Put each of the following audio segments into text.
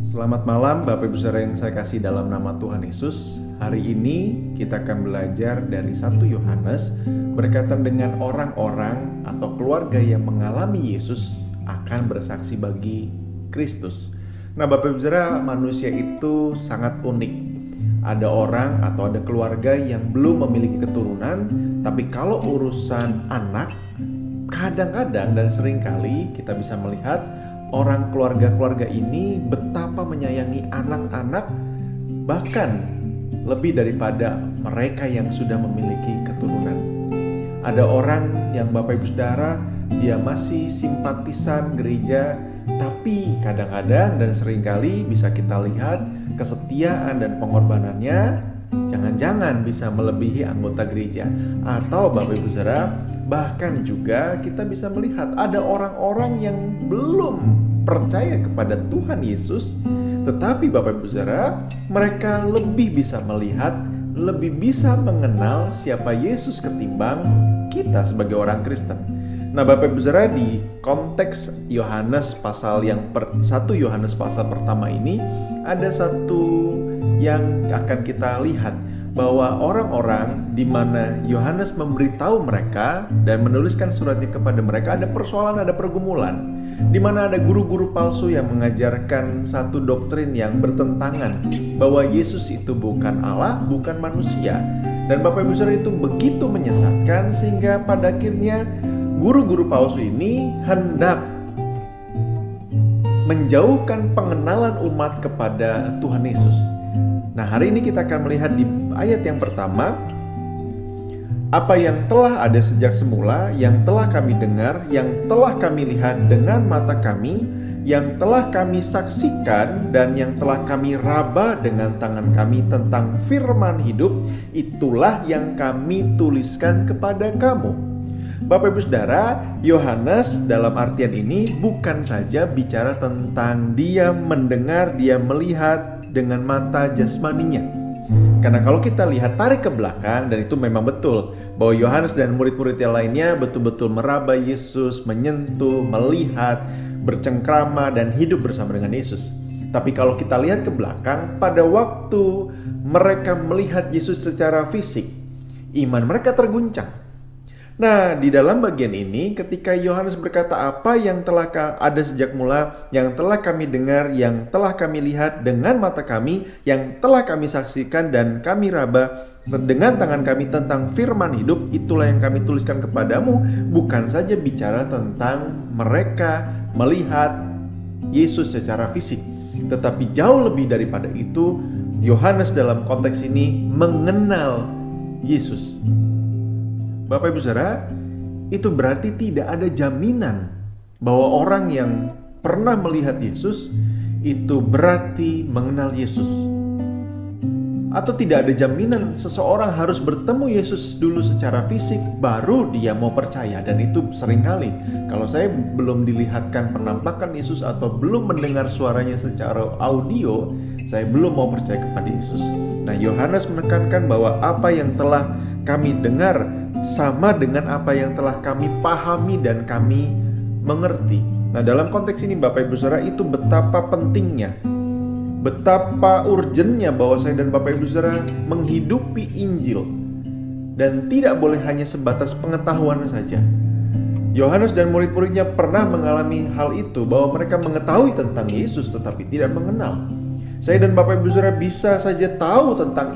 Selamat malam Bapak Ibu Saudara yang saya kasih dalam nama Tuhan Yesus. Hari ini kita akan belajar dari 1 Yohanes berkaitan dengan orang-orang atau keluarga yang mengalami Yesus akan bersaksi bagi Kristus. Nah Bapak Ibu Saudara, manusia itu sangat unik. Ada orang atau ada keluarga yang belum memiliki keturunan, tapi kalau urusan anak, kadang-kadang dan seringkali kita bisa melihat orang keluarga-keluarga ini betapa menyayangi anak-anak, bahkan lebih daripada mereka yang sudah memiliki keturunan. Ada orang yang Bapak Ibu Saudara, dia masih simpatisan gereja, tapi kadang-kadang dan seringkali bisa kita lihat kesetiaan dan pengorbanannya jangan-jangan bisa melebihi anggota gereja. Atau Bapak Ibu Saudara, bahkan juga kita bisa melihat ada orang-orang yang belum percaya kepada Tuhan Yesus, tetapi Bapak Ibu Saudara, mereka lebih bisa melihat, lebih bisa mengenal siapa Yesus ketimbang kita sebagai orang Kristen. Nah Bapak Ibu Saudara, di konteks Yohanes pasal 1 Yohanes pasal pertama ini ada satu yang akan kita lihat, bahwa orang-orang di mana Yohanes memberitahu mereka dan menuliskan suratnya kepada mereka, ada persoalan, ada pergumulan, di mana ada guru-guru palsu yang mengajarkan satu doktrin yang bertentangan, bahwa Yesus itu bukan Allah, bukan manusia. Dan Bapak Ibu Saudara, itu begitu menyesatkan sehingga pada akhirnya guru-guru palsu ini hendak menjauhkan pengenalan umat kepada Tuhan Yesus. Nah hari ini kita akan melihat di ayat yang pertama, apa yang telah ada sejak semula, yang telah kami dengar, yang telah kami lihat dengan mata kami, yang telah kami saksikan, dan yang telah kami raba dengan tangan kami tentang firman hidup, itulah yang kami tuliskan kepada kamu. Bapak Ibu Saudara, Yohanes dalam artian ini bukan saja bicara tentang dia mendengar, dia melihat dengan mata jasmaninya. Karena kalau kita lihat tarik ke belakang, dan itu memang betul bahwa Yohanes dan murid-murid yang lainnya betul-betul meraba Yesus, menyentuh, melihat, bercengkrama dan hidup bersama dengan Yesus. Tapi kalau kita lihat ke belakang, pada waktu mereka melihat Yesus secara fisik, iman mereka terguncang. Nah, di dalam bagian ini ketika Yohanes berkata apa yang telah ada sejak mula, yang telah kami dengar, yang telah kami lihat dengan mata kami, yang telah kami saksikan dan kami raba dengan tangan kami tentang firman hidup, itulah yang kami tuliskan kepadamu, bukan saja bicara tentang mereka melihat Yesus secara fisik, tetapi jauh lebih daripada itu, Yohanes dalam konteks ini mengenal Yesus. Bapak Ibu Saudara, itu berarti tidak ada jaminan bahwa orang yang pernah melihat Yesus itu berarti mengenal Yesus. Atau tidak ada jaminan seseorang harus bertemu Yesus dulu secara fisik baru dia mau percaya. Dan itu seringkali kalau saya belum dilihatkan penampakan Yesus atau belum mendengar suaranya secara audio, saya belum mau percaya kepada Yesus. Nah, Yohanes menekankan bahwa apa yang telah kami dengar sama dengan apa yang telah kami pahami dan kami mengerti. Nah, dalam konteks ini Bapak Ibu Saudara, itu betapa pentingnya, betapa urgennya bahwa saya dan Bapak Ibu Saudara menghidupi Injil, dan tidak boleh hanya sebatas pengetahuan saja. Yohanes dan murid-muridnya pernah mengalami hal itu, bahwa mereka mengetahui tentang Yesus tetapi tidak mengenal. Saya dan Bapak Ibu Saudara bisa saja tahu tentang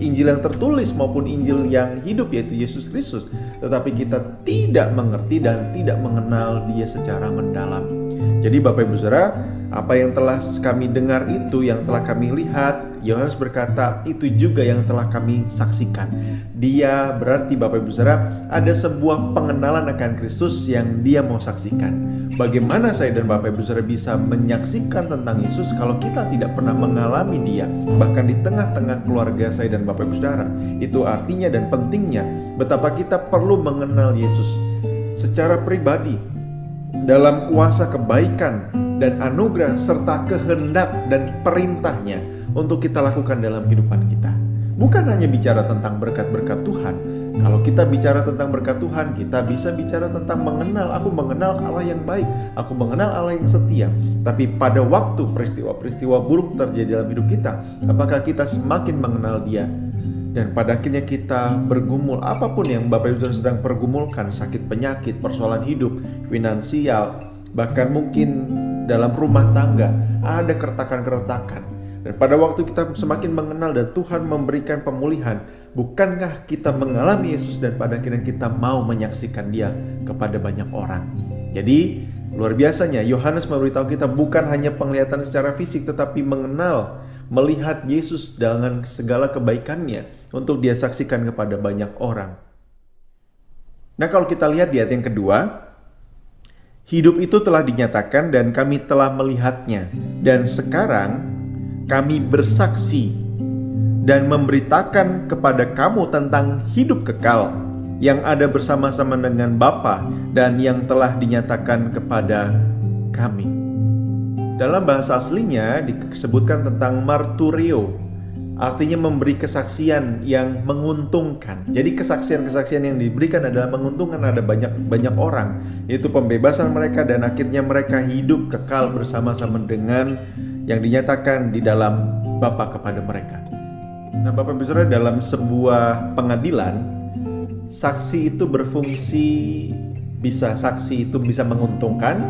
Injil yang tertulis maupun Injil yang hidup, yaitu Yesus Kristus, tetapi kita tidak mengerti dan tidak mengenal Dia secara mendalam. Jadi Bapak Ibu Saudara, apa yang telah kami dengar itu, yang telah kami lihat, Yohanes berkata itu juga yang telah kami saksikan. Dia berarti Bapak Ibu Saudara, ada sebuah pengenalan akan Kristus yang dia mau saksikan. Bagaimana saya dan Bapak Ibu Saudara bisa menyaksikan tentang Yesus kalau kita tidak pernah mengalami Dia, bahkan di tengah-tengah keluarga saya dan Bapak Ibu Saudara? Itu artinya dan pentingnya betapa kita perlu mengenal Yesus secara pribadi dalam kuasa kebaikan dan anugerah serta kehendak dan perintahnya untuk kita lakukan dalam kehidupan kita. Bukan hanya bicara tentang berkat-berkat Tuhan, Kalau kita bicara tentang berkat Tuhan, kita bisa bicara tentang mengenal. Aku mengenal Allah yang baik, aku mengenal Allah yang setia. Tapi pada waktu peristiwa-peristiwa buruk terjadi dalam hidup kita, apakah kita semakin mengenal Dia? Dan pada akhirnya kita bergumul, apapun yang Bapak Ibu sedang pergumulkan, sakit penyakit, persoalan hidup, finansial, bahkan mungkin dalam rumah tangga ada keretakan-keretakan. Dan pada waktu kita semakin mengenal dan Tuhan memberikan pemulihan, bukankah kita mengalami Yesus dan pada akhirnya kita mau menyaksikan Dia kepada banyak orang? Jadi luar biasanya Yohanes memberitahu kita bukan hanya penglihatan secara fisik, tetapi mengenal, melihat Yesus dengan segala kebaikannya untuk Dia saksikan kepada banyak orang. Nah, kalau kita lihat di ayat yang kedua, hidup itu telah dinyatakan dan kami telah melihatnya, dan sekarang kami bersaksi dan memberitakan kepada kamu tentang hidup kekal yang ada bersama-sama dengan Bapa dan yang telah dinyatakan kepada kami. Dalam bahasa aslinya disebutkan tentang marturio, artinya memberi kesaksian yang menguntungkan. Jadi kesaksian-kesaksian yang diberikan adalah menguntungkan, ada banyak orang, yaitu pembebasan mereka dan akhirnya mereka hidup kekal bersama-sama dengan yang dinyatakan di dalam Bapa kepada mereka. Nah, Bapak Ibu Saudara, dalam sebuah pengadilan, saksi itu berfungsi, saksi itu bisa menguntungkan,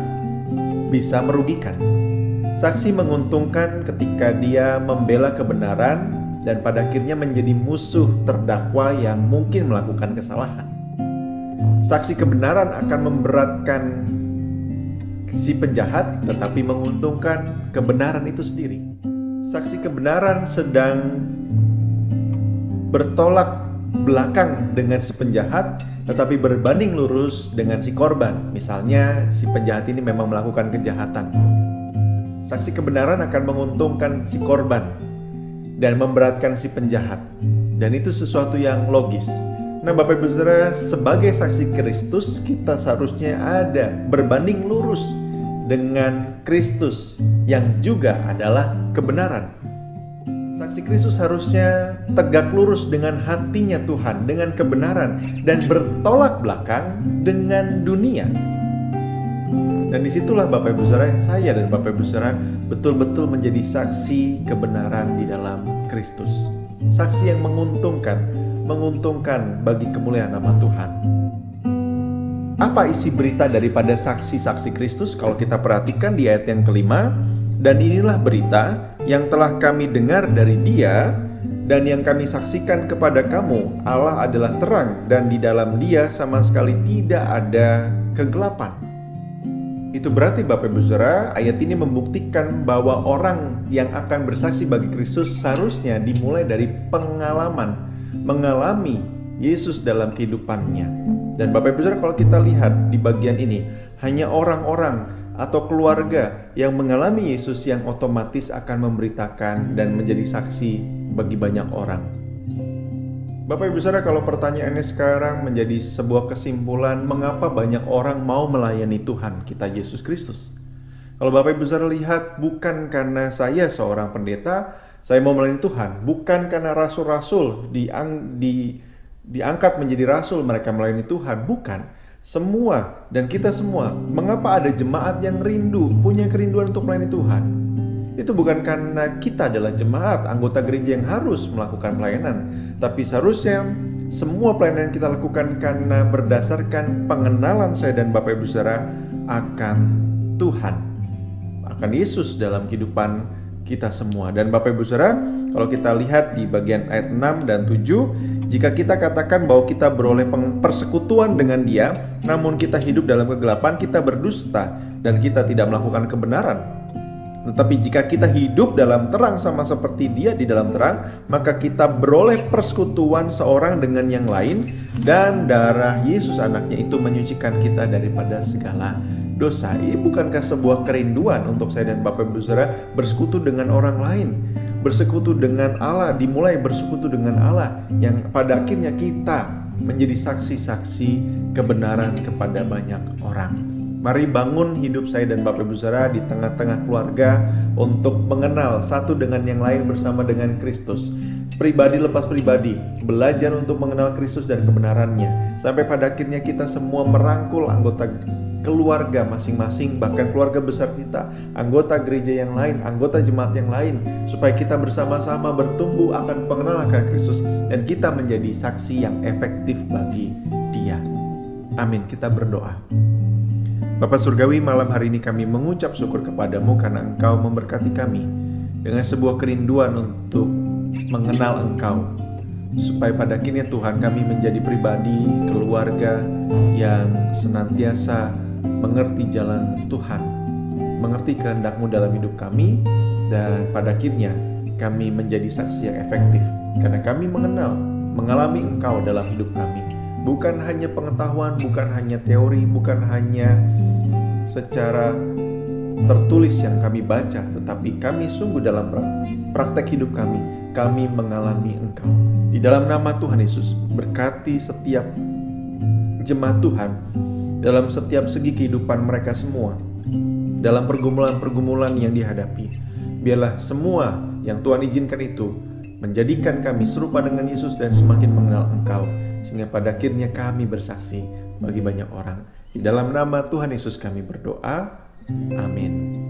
bisa merugikan. Saksi menguntungkan ketika dia membela kebenaran dan pada akhirnya menjadi musuh terdakwa yang mungkin melakukan kesalahan. Saksi kebenaran akan memberatkan si penjahat, tetapi menguntungkan kebenaran itu sendiri. Saksi kebenaran sedang bertolak belakang dengan si penjahat, tetapi berbanding lurus dengan si korban. Misalnya si penjahat ini memang melakukan kejahatan. Saksi kebenaran akan menguntungkan si korban dan memberatkan si penjahat. Dan itu sesuatu yang logis. Nah, Bapak Ibu Saudara, sebagai saksi Kristus, kita seharusnya ada berbanding lurus dengan Kristus yang juga adalah kebenaran. Saksi Kristus harusnya tegak lurus dengan hatinya Tuhan, dengan kebenaran, dan bertolak belakang dengan dunia. Dan disitulah Bapak Ibu Saudara, saya dan Bapak Ibu Saudara betul-betul menjadi saksi kebenaran di dalam Kristus. Saksi yang menguntungkan bagi kemuliaan nama Tuhan. Apa isi berita daripada saksi-saksi Kristus? Kalau kita perhatikan di ayat yang kelima, dan inilah berita yang telah kami dengar dari Dia dan yang kami saksikan kepada kamu, Allah adalah terang dan di dalam Dia sama sekali tidak ada kegelapan. Itu berarti Bapak Ibu Saudara, ayat ini membuktikan bahwa orang yang akan bersaksi bagi Kristus seharusnya dimulai dari pengalaman, mengalami Yesus dalam kehidupannya. Dan Bapak Ibu Saudara, kalau kita lihat di bagian ini, hanya orang-orang atau keluarga yang mengalami Yesus yang otomatis akan memberitakan dan menjadi saksi bagi banyak orang. Bapak Ibu Saudara, kalau pertanyaannya sekarang menjadi sebuah kesimpulan, mengapa banyak orang mau melayani Tuhan kita Yesus Kristus? Kalau Bapak Ibu Saudara lihat, bukan karena saya seorang pendeta, saya mau melayani Tuhan. Bukan karena rasul-rasul diangkat menjadi rasul, mereka melayani Tuhan. Bukan. Semua dan kita semua, mengapa ada jemaat yang rindu, punya kerinduan untuk melayani Tuhan? Itu bukan karena kita adalah jemaat, anggota gereja yang harus melakukan pelayanan, tapi seharusnya semua pelayanan yang kita lakukan karena berdasarkan pengenalan saya dan Bapak Ibu Saudara akan Tuhan, akan Yesus dalam kehidupan kita semua. Dan Bapak Ibu Saudara, kalau kita lihat di bagian ayat 6 dan 7, jika kita katakan bahwa kita beroleh persekutuan dengan Dia, namun kita hidup dalam kegelapan, kita berdusta dan kita tidak melakukan kebenaran. Tetapi jika kita hidup dalam terang sama seperti Dia di dalam terang, maka kita beroleh persekutuan seorang dengan yang lain, dan darah Yesus anaknya itu menyucikan kita daripada segala dosa. Ini bukankah sebuah kerinduan untuk saya dan Bapak Ibu Saudara bersekutu dengan orang lain, bersekutu dengan Allah, dimulai bersekutu dengan Allah yang pada akhirnya kita menjadi saksi-saksi kebenaran kepada banyak orang. Mari bangun hidup saya dan Bapak Ibu Saudara di tengah-tengah keluarga untuk mengenal satu dengan yang lain bersama dengan Kristus. pribadi lepas pribadi, belajar untuk mengenal Kristus dan kebenarannya, sampai pada akhirnya kita semua merangkul anggota keluarga masing-masing, bahkan keluarga besar kita, anggota gereja yang lain, anggota jemaat yang lain, supaya kita bersama-sama bertumbuh akan pengenalan akan Kristus dan kita menjadi saksi yang efektif bagi Dia. Amin. Kita berdoa. Bapa Surgawi, malam hari ini kami mengucap syukur kepadamu karena Engkau memberkati kami dengan sebuah kerinduan untuk mengenal Engkau, supaya pada akhirnya Tuhan kami menjadi pribadi, keluarga yang senantiasa mengerti jalan Tuhan, mengerti kehendak-Mu dalam hidup kami, dan pada akhirnya kami menjadi saksi yang efektif karena kami mengalami Engkau dalam hidup kami. Bukan hanya pengetahuan, bukan hanya teori, bukan hanya secara tertulis yang kami baca, tetapi kami sungguh dalam praktek hidup kami mengalami Engkau. Di dalam nama Tuhan Yesus, berkati setiap jemaat Tuhan dalam setiap segi kehidupan mereka semua, dalam pergumulan-pergumulan yang dihadapi. Biarlah semua yang Tuhan izinkan itu menjadikan kami serupa dengan Yesus dan semakin mengenal Engkau, sehingga pada akhirnya kami bersaksi bagi banyak orang. Di dalam nama Tuhan Yesus kami berdoa. Amin.